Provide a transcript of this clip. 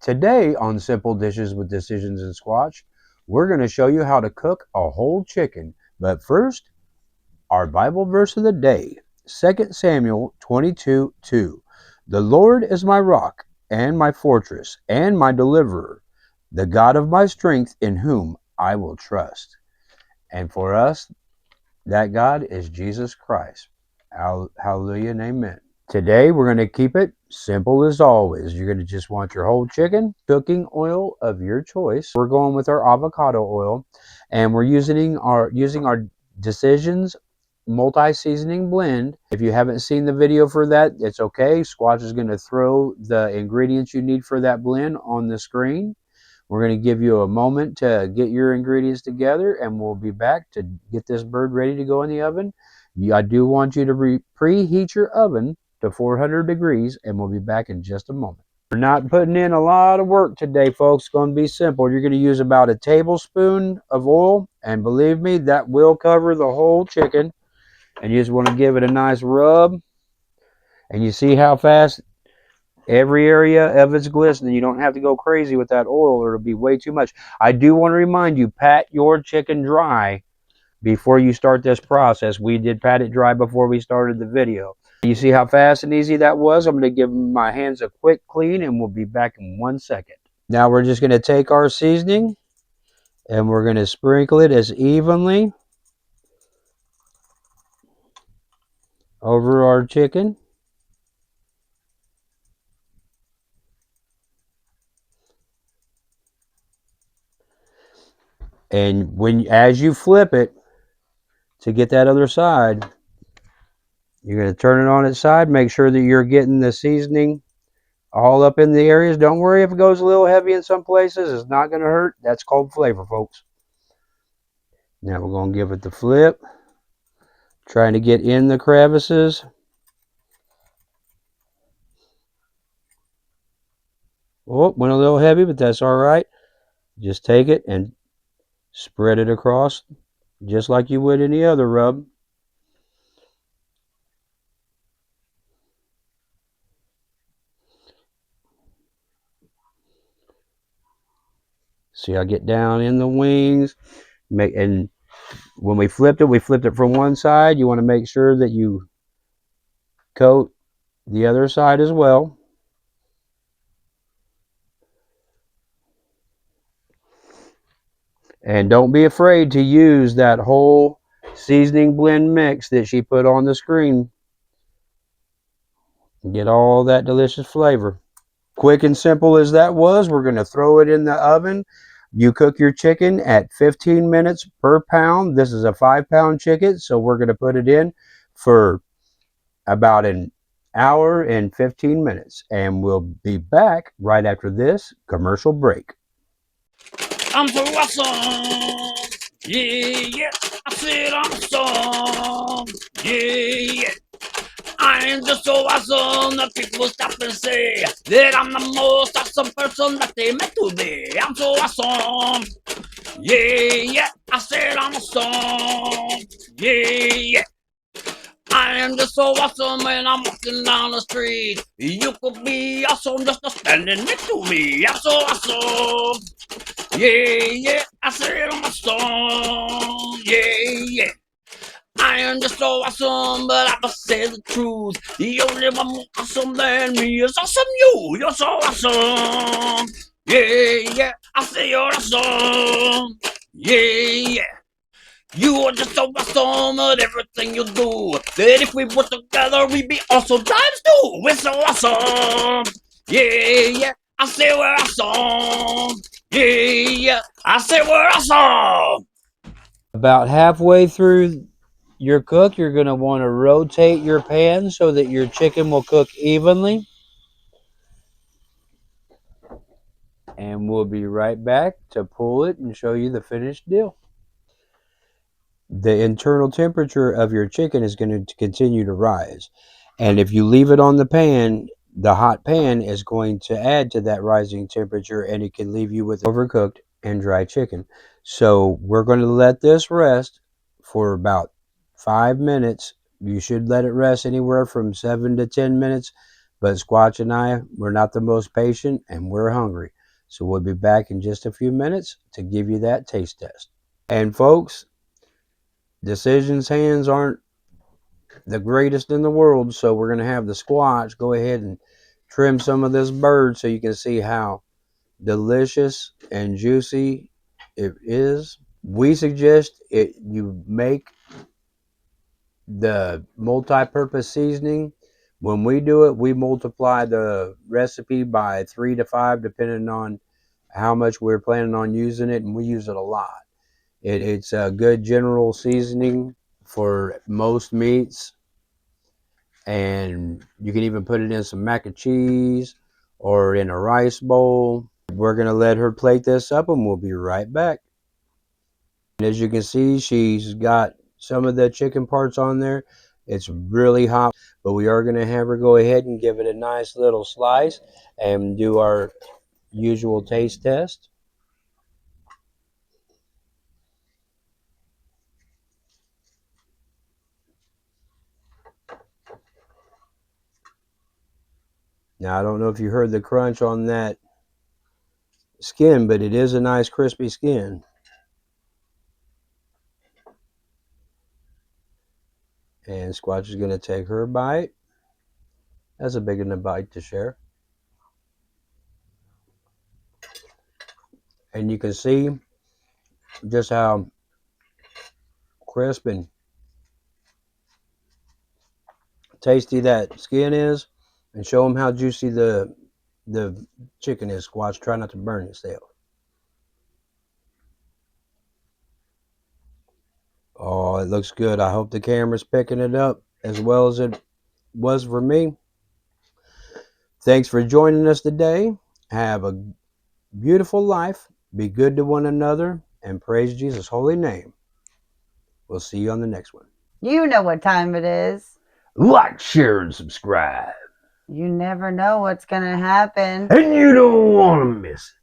Today on Simple Dishes with Decisions and Squatch, we're going to show you how to cook a whole chicken. But first, our Bible verse of the day, 2 Samuel 22:2. The Lord is my rock and my fortress and my deliverer, the God of my strength in whom I will trust. And for us, that God is Jesus Christ. Hallelujah and amen. Today, we're going to keep it simple as always. You're going to just want your whole chicken, cooking oil of your choice. We're going with our avocado oil, and we're using our Decisions multi-seasoning blend. If you haven't seen the video for that, it's okay. Squatch is going to throw the ingredients you need for that blend on the screen. We're going to give you a moment to get your ingredients together, and we'll be back to get this bird ready to go in the oven. I do want you to preheat your oven to 400 degrees, and we'll be back in just a moment. We're not putting in a lot of work today, folks. It's going to be simple. You're going to use about a tablespoon of oil, and believe me, that will cover the whole chicken. And you just want to give it a nice rub, and you see how fast every area of it's glistening. You don't have to go crazy with that oil or it'll be way too much. I do want to remind you, pat your chicken dry before you start this process. We did pat it dry before we started the video. You see how fast and easy that was? I'm going to give my hands a quick clean and we'll be back in 1 second. Now we're just going to take our seasoning and we're going to sprinkle it as evenly over our chicken. And as you flip it to get that other side, you're going to turn it on its side. Make sure that you're getting the seasoning all up in the areas. Don't worry if it goes a little heavy in some places. It's not going to hurt. That's called flavor, folks. Now we're going to give it the flip. Trying to get in the crevices. Oh, went a little heavy, but that's all right. Just take it and spread it across just like you would any other rub. See, I get down in the wings. And when we flipped it from one side. You want to make sure that you coat the other side as well. And don't be afraid to use that whole seasoning blend mix that she put on the screen. Get all that delicious flavor. Quick and simple as that was, we're going to throw it in the oven. You cook your chicken at 15 minutes per pound. This is a 5-pound chicken, so we're going to put it in for about an hour and 15 minutes. And we'll be back right after this commercial break. I'm so awesome. Yeah, yeah. I said I'm awesome. Yeah, yeah. I am just so awesome that people stop and say that I'm the most awesome person that they met to be. I'm so awesome. Yeah, yeah. I said I'm awesome. Yeah, yeah. I am just so awesome when I'm walking down the street. You could be awesome just standing next to me. I'm so awesome. Yeah, yeah, I said I'm awesome. Yeah, yeah. I am just so awesome, but I must say the truth. The only one more awesome than me is awesome you. You're so awesome. Yeah, yeah, I say you're awesome. Yeah, yeah. You are just so awesome at everything you do. That if we were together, we'd be awesome times two. We're so awesome. Yeah, yeah, I say we're awesome. Yeah, yeah, I say we're awesome. About halfway through your cook, you're going to want to rotate your pan so that your chicken will cook evenly. And we'll be right back to pull it and show you the finished deal. The internal temperature of your chicken is going to continue to rise. And if you leave it on the pan, the hot pan is going to add to that rising temperature and it can leave you with overcooked and dry chicken. So we're going to let this rest for about 5 minutes. You should let it rest anywhere from 7 to 10 minutes. But Squatch and I, we're not the most patient and we're hungry. So we'll be back in just a few minutes to give you that taste test. And folks, Decisions hands aren't the greatest in the world, so we're going to have the Squatch go ahead and trim some of this bird so you can see how delicious and juicy it is. We suggest you make the multi-purpose seasoning. When we do it, we multiply the recipe by 3 to 5 depending on how much we're planning on using it, and we use it a lot. It's a good general seasoning for most meats, and you can even put it in some mac and cheese or in a rice bowl. We're going to let her plate this up and we'll be right back. And as you can see, she's got some of the chicken parts on there. It's really hot, but we are going to have her go ahead and give it a nice little slice and do our usual taste test. Now, I don't know if you heard the crunch on that skin, but it is a nice crispy skin. And Squatch is going to take her bite. That's a big enough bite to share. And you can see just how crisp and tasty that skin is, and show them how juicy the chicken is. Squatch, try not to burn yourself. Oh, it looks good. I hope the camera's picking it up as well as it was for me. Thanks for joining us today. Have a beautiful life. Be good to one another and praise Jesus' holy name. We'll see you on the next one. You know what time it is. Like, share, and subscribe. You never know what's going to happen. And you don't want to miss it.